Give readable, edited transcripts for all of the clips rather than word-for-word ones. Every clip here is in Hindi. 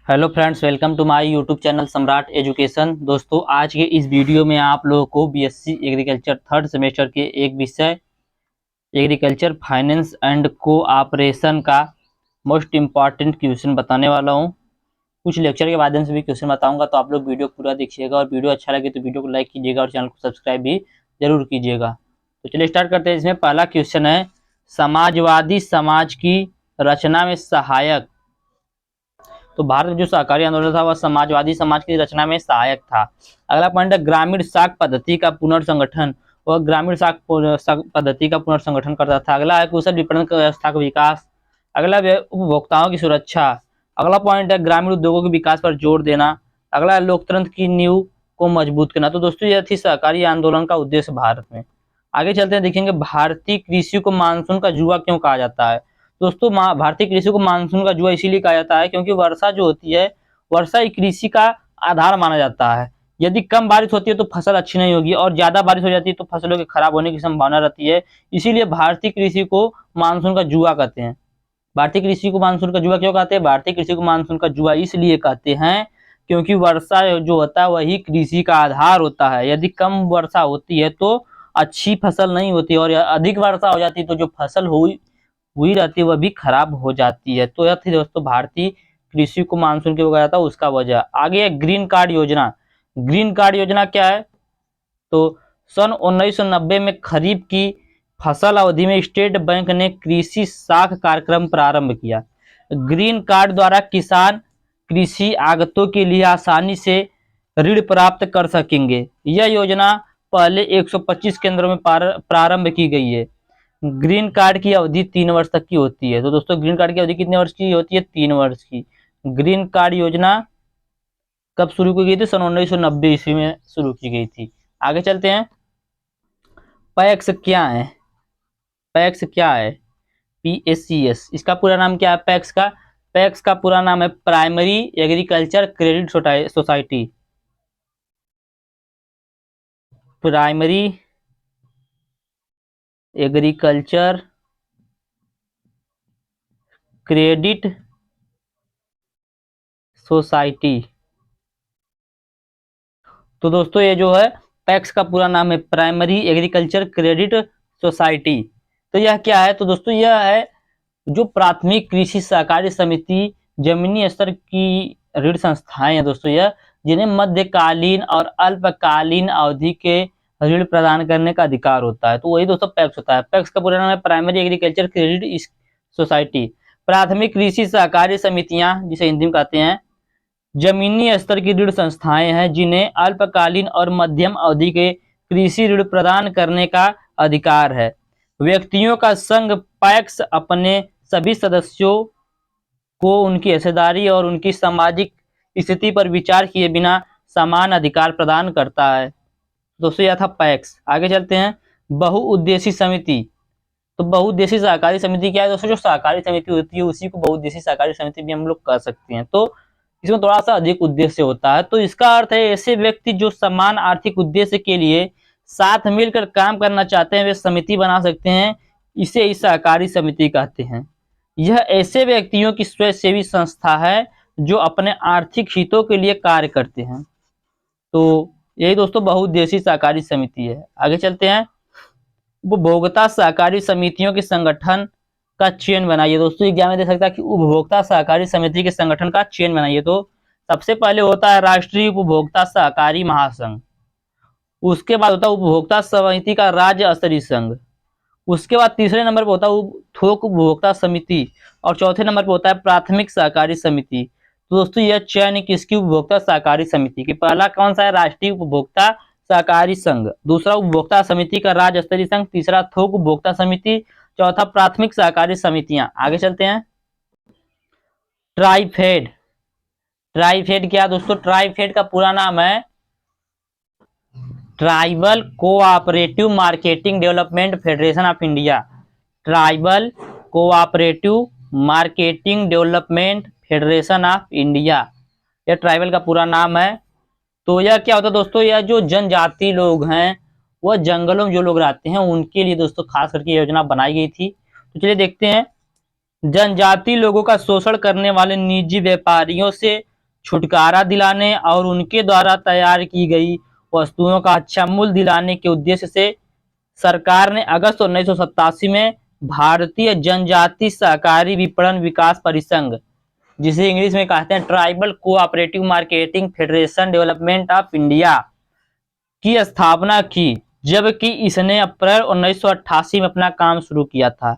Hello friends, welcome to my YouTube channel Samrat education. दोस्तों, आज के इस वीडियो में आप लोगों को बीएससी एग्रीकल्चर थर्ड सेमेस्टर के एक विषय एग्रीकल्चर फाइनेंस एंड कोऑपरेशन का मोस्ट इम्पॉर्टेंट क्वेश्चन बताने वाला हूं। कुछ लेक्चर के माध्यम से भी क्वेश्चन बताऊंगा, तो आप लोग वीडियो पूरा देखिएगा और वीडियो अच्छा लगे तो वीडियो को लाइक कीजिएगा और चैनल को सब्सक्राइब भी जरूर कीजिएगा। तो चलिए स्टार्ट करते हैं। इसमें पहला क्वेश्चन है, समाजवादी समाज की रचना में सहायक। तो भारत में जो सहकारी आंदोलन था वह समाजवादी समाज की रचना में सहायक था। अगला पॉइंट है, ग्रामीण साख पद्धति का पुनर्संगठन। वह ग्रामीण साख पद्धति का पुनर्संगठन करता था। अगला है, कुशल विपणन व्यवस्था का विकास। अगला है, उपभोक्ताओं की सुरक्षा। अगला पॉइंट है, ग्रामीण उद्योगों के विकास पर जोर देना। अगला है, लोकतंत्र की नींव को मजबूत करना। तो दोस्तों, यह थी सहकारी आंदोलन का उद्देश्य भारत में। आगे चलते हैं, देखेंगे भारतीय कृषि को मानसून का जुआ क्यों कहा जाता है। दोस्तों, भारतीय कृषि को मानसून का जुआ इसीलिए कहा जाता है क्योंकि वर्षा जो होती है, वर्षा ही कृषि का आधार माना जाता है। यदि कम बारिश होती है तो फसल अच्छी नहीं होगी और ज्यादा बारिश हो जाती है तो फसलों के खराब होने की संभावना रहती है। इसीलिए भारतीय कृषि को मानसून का जुआ कहते हैं। भारतीय कृषि को मानसून का जुआ क्यों कहते हैं? भारतीय कृषि को मानसून का जुआ इसलिए कहते हैं क्योंकि वर्षा जो होता है वही कृषि का आधार होता है। यदि कम वर्षा होती है तो अच्छी फसल नहीं होती और अधिक वर्षा हो जाती है तो जो फसल हुई रहती है वह भी खराब हो जाती है। तो यह थी दोस्तों भारतीय कृषि को मानसून क्यों कहा जाता है, उसका वजह। आगे है ग्रीन कार्ड योजना। ग्रीन कार्ड योजना क्या है? तो सन 1990 में खरीफ की फसल अवधि में स्टेट बैंक ने कृषि साख कार्यक्रम प्रारंभ किया। ग्रीन कार्ड द्वारा किसान कृषि आगतों के लिए आसानी से ऋण प्राप्त कर सकेंगे। यह योजना पहले 125 केंद्रों में प्रारंभ की गई है। ग्रीन कार्ड की अवधि 3 वर्ष तक की होती है। तो दोस्तों, ग्रीन कार्ड की अवधि कितने वर्ष की होती है? 3 वर्ष की। ग्रीन कार्ड योजना कब शुरू की गई थी? सन 1990 ईस्वी में शुरू की गई थी। आगे चलते हैं, पैक्स क्या है? पैक्स क्या है? PACS, इसका पूरा नाम क्या है पैक्स का? पैक्स का पूरा नाम है primary agriculture credit society. Primary agriculture credit society. तो दोस्तों, ये जो है पैक्स का पूरा नाम है प्राइमरी एग्रीकल्चर क्रेडिट सोसाइटी। तो यह क्या है? तो दोस्तों, यह है जो प्राथमिक कृषि सहकारी समिति, जमीनी स्तर की ऋण संस्थाएं हैं दोस्तों, यह जिन्हें मध्यकालीन और अल्पकालीन अवधि के ऋण प्रदान करने का अधिकार होता है। तो वही दोस्तों पैक्स होता है। पैक्स का पूरा नाम है प्राइमरी एग्रीकल्चर क्रेडिट सोसाइटी। प्राथमिक कृषि सहकारी समितियां, जिसे हिंदी में कहते हैं, जमीनी स्तर की ऋण संस्थाएं हैं जिन्हें अल्पकालीन और मध्यम अवधि के कृषि ऋण प्रदान करने का अधिकार है। व्यक्तियों का संघ पैक्स अपने सभी सदस्यों को उनकी हिस्सेदारी और उनकी सामाजिक स्थिति पर विचार किए बिना समान अधिकार प्रदान करता है। दोस्तों, यह था पैक्स। आगे चलते हैं, बहुउद्देशीय समिति। तो बहुउद्देशीय सहकारी समिति क्या है दोस्तों? जो सहकारी समिति होती है उसी को बहुउद्देशीय सहकारी समिति भी हम लोग कह सकते हैं। तो इसमें थोड़ा सा अधिक उद्देश्य होता है। तो इसका अर्थ है, ऐसे व्यक्ति जो समान आर्थिक उद्देश्य के लिए साथ मिलकर काम करना चाहते हैं वे समिति बना सकते हैं। इसे ही सहकारी समिति कहते हैं। यह ऐसे व्यक्तियों की स्वयंसेवी संस्था है जो अपने आर्थिक हितों के लिए कार्य करते हैं। तो यही दोस्तों बहुउद्देशीय सहकारी समिति है। आगे चलते हैं, उपभोक्ता सहकारी समितियों के संगठन का चयन बनाइए। दोस्तों, एग्जाम में दे सकता है कि उपभोक्ता सहकारी समिति के संगठन का चयन बनाइए। तो सबसे पहले होता है राष्ट्रीय उपभोक्ता सहकारी महासंघ। उसके बाद होता है उपभोक्ता समिति का राज्य स्तरीय संघ। उसके बाद तीसरे नंबर पर होता है थोक उपभोक्ता समिति और चौथे नंबर पर होता है प्राथमिक सहकारी समिति। तो दोस्तों, यह चयन किसकी? उपभोक्ता सहकारी समिति की। पहला कौन सा है? राष्ट्रीय उपभोक्ता सहकारी संघ। दूसरा उपभोक्ता समिति का राज्य स्तरीय संघ। तीसरा थोक उपभोक्ता समिति। चौथा प्राथमिक सहकारी समितियां। आगे चलते हैं, ट्राइफेड। ट्राइफेड क्या दोस्तों? ट्राइफेड का पूरा नाम है tribal cooperative marketing development federation of India. Tribal cooperative marketing development federation of India, यह ट्राइबल का पूरा नाम है। तो यह क्या होता है दोस्तों? यह जो जनजाति लोग हैं, वह जंगलों में जो लोग रहते हैं उनके लिए दोस्तों खास करके योजना बनाई गई थी। तो चलिए देखते हैं, जनजाति लोगों का शोषण करने वाले निजी व्यापारियों से छुटकारा दिलाने और उनके द्वारा तैयार की गई वस्तुओं का अच्छा मूल्य दिलाने के उद्देश्य से सरकार ने अगस्त 1987 में भारतीय जनजाति सहकारी विपणन विकास परिसंघ, जिसे इंग्लिश में कहते हैं tribal cooperative marketing federation development of India, की स्थापना की, जबकि इसने अप्रैल 1988 में अपना काम शुरू किया था।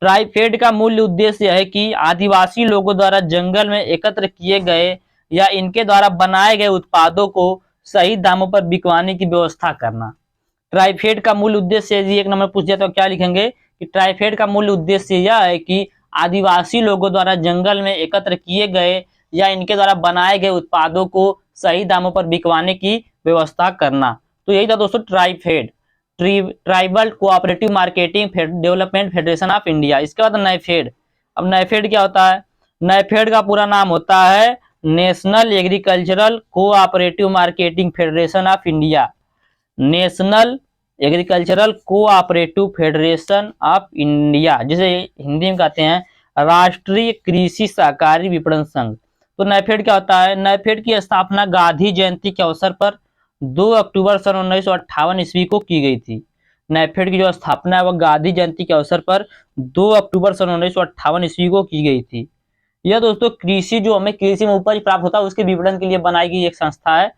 ट्राइफेड का मूल उद्देश्य यह है कि आदिवासी लोगों द्वारा जंगल में एकत्र किए गए या इनके द्वारा बनाए गए उत्पादों को सही दामों पर बिकवाने की व्यवस्था करना। ट्राइफेड का मूल उद्देश्य, यदि एक नंबर पूछ दिया तो क्या लिखेंगे कि ट्राइफेड का मूल उद्देश्य यह है कि आदिवासी लोगों द्वारा जंगल में एकत्र किए गए या इनके द्वारा बनाए गए उत्पादों को सही दामों पर बिकवाने की व्यवस्था करना। तो यही था दोस्तों TRIFED, tribal cooperative marketing development federation of India. इसके बाद नैफेड। अब नैफेड क्या होता है? नैफेड का पूरा नाम होता है national agricultural cooperative marketing federation of India. National agricultural cooperative federation of India, जिसे हिंदी में कहते हैं राष्ट्रीय कृषि सहकारी विपणन संघ। तो नैफेड क्या होता है? नैफेड की स्थापना गांधी जयंती के अवसर पर 2 अक्टूबर सन 1958 ईस्वी को की गई थी। नैफेड की जो स्थापना है वह गांधी जयंती के अवसर पर 2 अक्टूबर सन 1958 ईस्वी को की गई थी। यह दोस्तों कृषि, जो हमें कृषि में उपज प्राप्त होता है उसके विपणन के लिए बनाई गई एक संस्था है।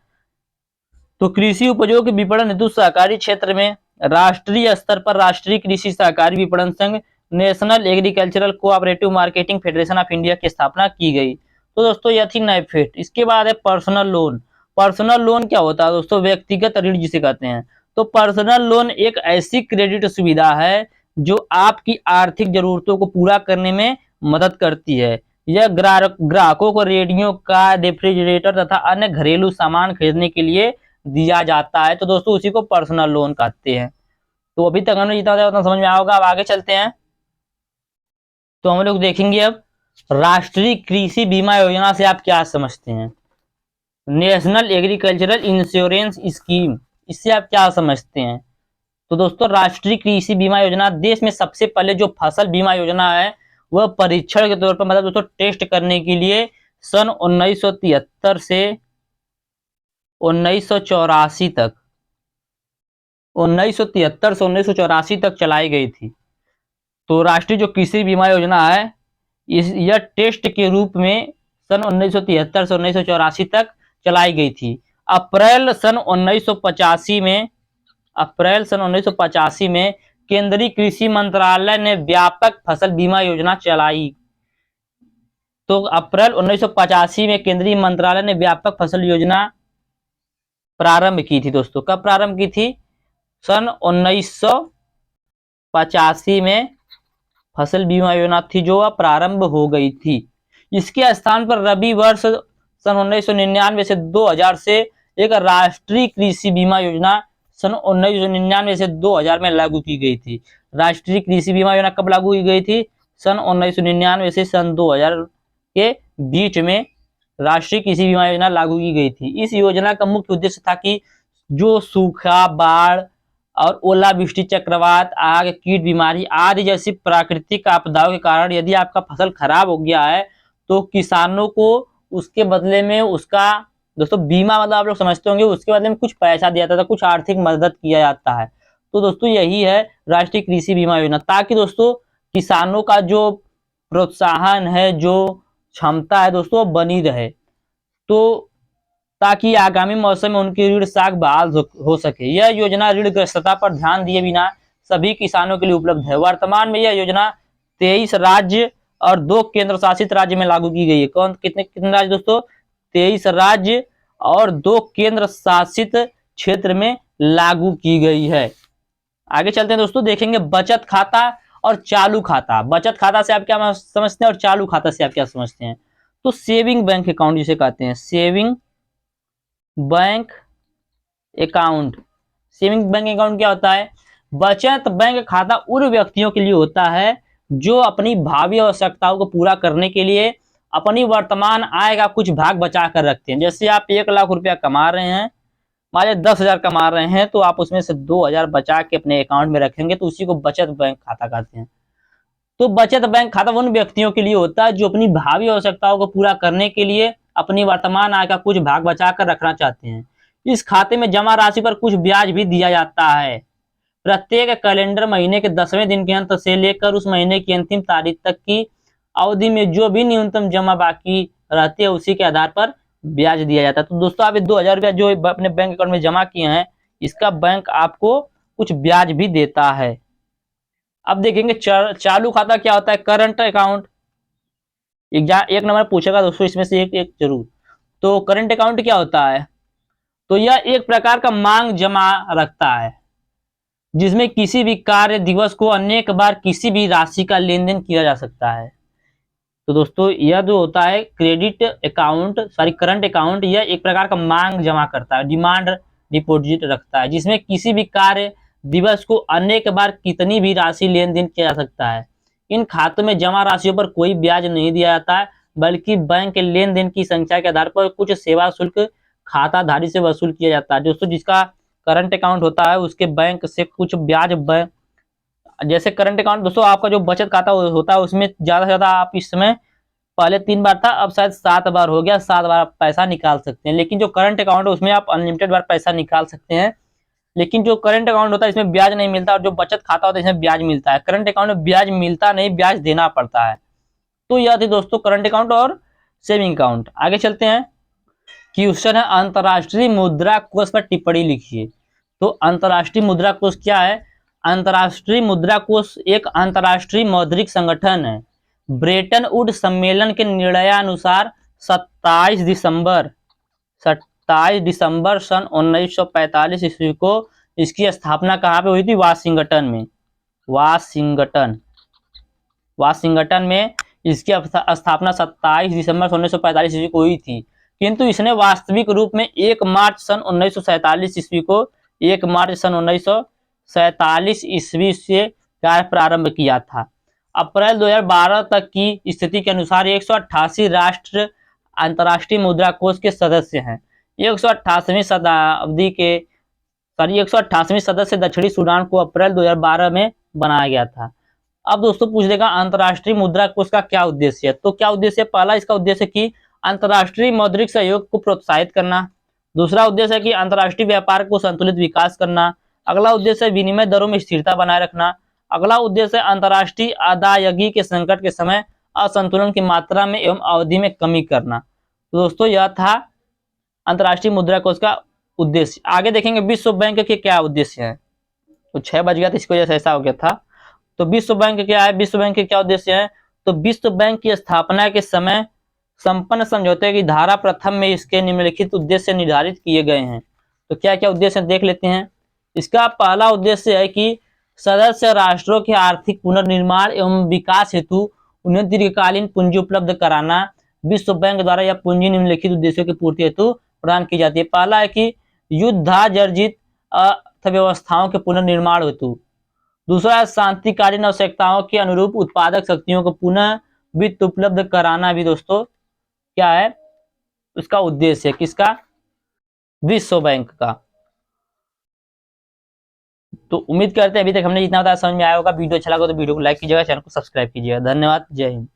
तो कृषि उपजों के विपणन हेतु सहकारी क्षेत्र में राष्ट्रीय स्तर पर राष्ट्रीय कृषि सहकारी विपणन संघ national agricultural cooperative marketing federation of India की स्थापना की गई। तो दोस्तों यह थी नैफेड। इसके बाद है पर्सनल लोन। पर्सनल लोन क्या होता है दोस्तों? व्यक्तिगत ऋण जिसे कहते हैं। तो पर्सनल लोन एक ऐसी क्रेडिट सुविधा है जो आपकी आर्थिक जरूरतों को पूरा करने में मदद करती है। यह ग्राहकों को रेडियो, कार, रेफ्रिजरेटर तथा अन्य घरेलू सामान खरीदने के लिए दिया जाता है। तो दोस्तों उसी को पर्सनल लोन कहते हैं। तो अभी तक हमने जितना उतना समझ में आया होगा। अब आगे चलते हैं तो हम लोग देखेंगे अब राष्ट्रीय कृषि बीमा योजना से आप क्या समझते हैं। नेशनल एग्रीकल्चरल इंश्योरेंस स्कीम, इससे आप क्या समझते हैं? तो दोस्तों राष्ट्रीय कृषि बीमा योजना देश में सबसे पहले जो फसल बीमा योजना है वह परीक्षण के तौर पर, मतलब दोस्तों टेस्ट करने के लिए सन 1973 से 1984 तक 1973 से 1984 तक चलाई गई थी। तो राष्ट्रीय जो कृषि बीमा योजना है यह टेस्ट के रूप में सन 1973 से 1984 तक चलाई गई थी। अप्रैल सन 1985 में केंद्रीय कृषि मंत्रालय ने व्यापक फसल बीमा योजना चलाई। तो अप्रैल 1985 में केंद्रीय मंत्रालय ने व्यापक फसल योजना प्रारंभ की थी। दोस्तों कब प्रारंभ की थी? सन 1985 में फसल बीमा योजना थी जो प्रारंभ हो गई थी। इसके स्थान पर रबी वर्ष सन 1999 से 2000 से एक राष्ट्रीय कृषि बीमा योजना सन 1999 से 2000 में लागू की गई थी। राष्ट्रीय कृषि बीमा योजना कब लागू की गई थी? सन 1999 से सन 2000 के बीच में राष्ट्रीय कृषि बीमा योजना लागू की गई थी। इस योजना का मुख्य उद्देश्य था कि जो सूखा, बाढ़ और ओलावृष्टि, चक्रवात, आग, कीट बीमारी आदि जैसी प्राकृतिक आपदाओं के कारण यदि आपका फसल खराब हो गया है तो किसानों को उसके बदले में उसका, दोस्तों बीमा मतलब आप लोग समझते होंगे, उसके बदले में कुछ पैसा दिया जाता था, कुछ आर्थिक मदद किया जाता है। तो दोस्तों यही है राष्ट्रीय कृषि बीमा योजना, ताकि दोस्तों किसानों का जो प्रोत्साहन है, जो क्षमता है दोस्तों बनी रहे, तो ताकि आगामी मौसम में उनकी ऋण साख बहाल हो सके। यह योजना ऋणग्रस्तता पर ध्यान दिए बिना सभी किसानों के लिए उपलब्ध है। वर्तमान में यह योजना 23 राज्य और 2 केंद्र शासित राज्य में लागू की गई है। कौन कितने कितने राज्य दोस्तों? 23 राज्य और 2 केंद्र शासित क्षेत्र में लागू की गई है। आगे चलते हैं दोस्तों, देखेंगे बचत खाता और चालू खाता। बचत खाता से आप क्या समझते हैं और चालू खाता से आप क्या समझते हैं? तो सेविंग बैंक अकाउंट जिसे कहते हैं, saving bank account. Saving bank account क्या होता है? बचत बैंक खाता उन व्यक्तियों के लिए होता है जो अपनी भावी आवश्यकताओं को पूरा करने के लिए अपनी वर्तमान आय का कुछ भाग बचा कर रखते हैं। जैसे आप 1 लाख रुपया कमा रहे हैं, मान लीजिए 10,000 कमा रहे हैं, तो आप उसमें से 2,000 बचा के अपने अकाउंट में रखेंगे, तो उसी को बचत बैंक खाता कहते हैं। तो बचत बैंक खाता उन व्यक्तियों के लिए होता है जो अपनी भावी आवश्यकताओं को पूरा करने के लिए अपनी वर्तमान आय का कुछ भाग बचा कर रखना चाहते हैं। इस खाते में जमा राशि पर कुछ ब्याज भी दिया जाता है। प्रत्येक कैलेंडर महीने के 10वें दिन के अंत से लेकर उस महीने की अंतिम तारीख तक की अवधि में जो भी न्यूनतम जमा बाकी रहती है उसी के आधार पर ब्याज दिया जाता है। तो दोस्तों आप 2000 रुपया जो अपने बैंक अकाउंट में जमा किए हैं, इसका बैंक आपको कुछ ब्याज भी देता है। अब देखेंगे चालू खाता क्या होता है, करंट अकाउंट। एक नंबर पूछेगा दोस्तों, इसमें से एक एक जरूर। तो करंट अकाउंट क्या होता है, तो यह एक प्रकार का मांग जमा रखता है जिसमें किसी भी कार्य दिवस को अनेक बार किसी भी राशि का लेन देन किया जा सकता है। तो दोस्तों यह जो होता है क्रेडिट अकाउंट करंट अकाउंट, यह एक प्रकार का मांग जमा करता है, डिमांड डिपॉजिट रखता है, जिसमें किसी भी कार्य दिवस को अनेक बार कितनी भी राशि लेन देन किया जा सकता है। इन खातों में जमा राशियों पर कोई ब्याज नहीं दिया जाता है, बल्कि बैंक के लेन देन की संख्या के आधार पर कुछ सेवा शुल्क खाताधारी से वसूल किया जाता है। दोस्तों जिसका करंट अकाउंट होता है उसके बैंक से कुछ ब्याज जैसे करंट अकाउंट दोस्तों आपका जो बचत खाता होता है उसमें ज्यादा से ज्यादा आप इस समय, पहले 3 बार था, अब शायद 7 बार हो गया, 7 बार आप पैसा निकाल सकते हैं। लेकिन जो करंट अकाउंट है उसमें आप अनलिमिटेड बार पैसा निकाल सकते हैं। लेकिन जो करंट अकाउंट होता है इसमें ब्याज नहीं मिलता, और जो बचत खाता होता है इसमें ब्याज मिलता है। करंट अकाउंट में ब्याज मिलता नहीं, ब्याज देना पड़ता है। तो यह थी दोस्तों करंट अकाउंट और सेविंग अकाउंट। आगे चलते हैं। क्वेश्चन है अंतरराष्ट्रीय मुद्रा कोष पर टिप्पणी लिखिए। तो अंतरराष्ट्रीय मुद्रा कोष क्या है? अंतरराष्ट्रीय मुद्रा कोष एक अंतरराष्ट्रीय मौद्रिक संगठन है। ब्रेटन वुड सम्मेलन के निर्णयानुसार 27 दिसंबर सन 1945 ईस्वी को इसकी स्थापना कहाँ पे हुई थी? वाशिंगटन में। वाशिंगटन में इसकी स्थापना 27 दिसंबर 1945 ईस्वी को हुई थी, किंतु इसने वास्तविक रूप में 1 मार्च सन 1947 ईस्वी को 1 मार्च सन 1947 ईस्वी से कार्य प्रारंभ किया था। अप्रैल 2012 तक की स्थिति के अनुसार 188 राष्ट्र अंतर्राष्ट्रीय मुद्रा कोष के सदस्य हैं। 188वें सदस्य दक्षिणी सूडान को अप्रैल 2012 में बनाया गया था। अब दोस्तों पूछ लेगा अंतर्राष्ट्रीय मुद्रा कोष का क्या उद्देश्य है? तो क्या उद्देश्य है? पहला इसका उद्देश्य कि अंतर्राष्ट्रीय मौद्रिक सहयोग को प्रोत्साहित करना। दूसरा उद्देश्य है कि अंतर्राष्ट्रीय व्यापार को संतुलित विकास करना। अगला उद्देश्य है विनिमय दरों में स्थिरता बनाए रखना। अगला उद्देश्य है अंतर्राष्ट्रीय अदायगी के संकट के समय असंतुलन की मात्रा में एवं अवधि में कमी करना। तो दोस्तों यह था अंतर्राष्ट्रीय मुद्रा कोष का उद्देश्य। आगे देखेंगे विश्व बैंक के क्या उद्देश्य है। तो 6 बज गया था, इसकी वजह से ऐसा हो गया था। तो विश्व बैंक क्या है? विश्व बैंक के क्या उद्देश्य है? तो विश्व बैंक की स्थापना के समय संपन्न समझौते की धारा प्रथम में इसके निम्नलिखित उद्देश्य निर्धारित किए गए हैं। तो क्या क्या उद्देश्य देख लेते हैं। इसका पहला उद्देश्य है कि सदस्य राष्ट्रों के आर्थिक पुनर्निर्माण एवं विकास हेतु उन्हें दीर्घकालीन पूंजी उपलब्ध कराना। विश्व बैंक द्वारा यह पूंजी निम्नलिखित उद्देश्यों की पूर्ति हेतु प्रदान की जाती है। पहला है कि युद्धाजर्जित अर्थव्यवस्थाओं के पुनर्निर्माण हेतु। दूसरा है शांतिकालीन आवश्यकताओं के अनुरूप उत्पादक शक्तियों को पुनः वित्त उपलब्ध कराना भी दोस्तों क्या है उसका उद्देश्य है। किसका? विश्व बैंक का। तो उम्मीद करते हैं अभी तक हमने जितना बताया समझ में आया होगा। वीडियो अच्छा लगा तो वीडियो को लाइक कीजिएगा, चैनल को सब्सक्राइब कीजिएगा। धन्यवाद, जय हिंद।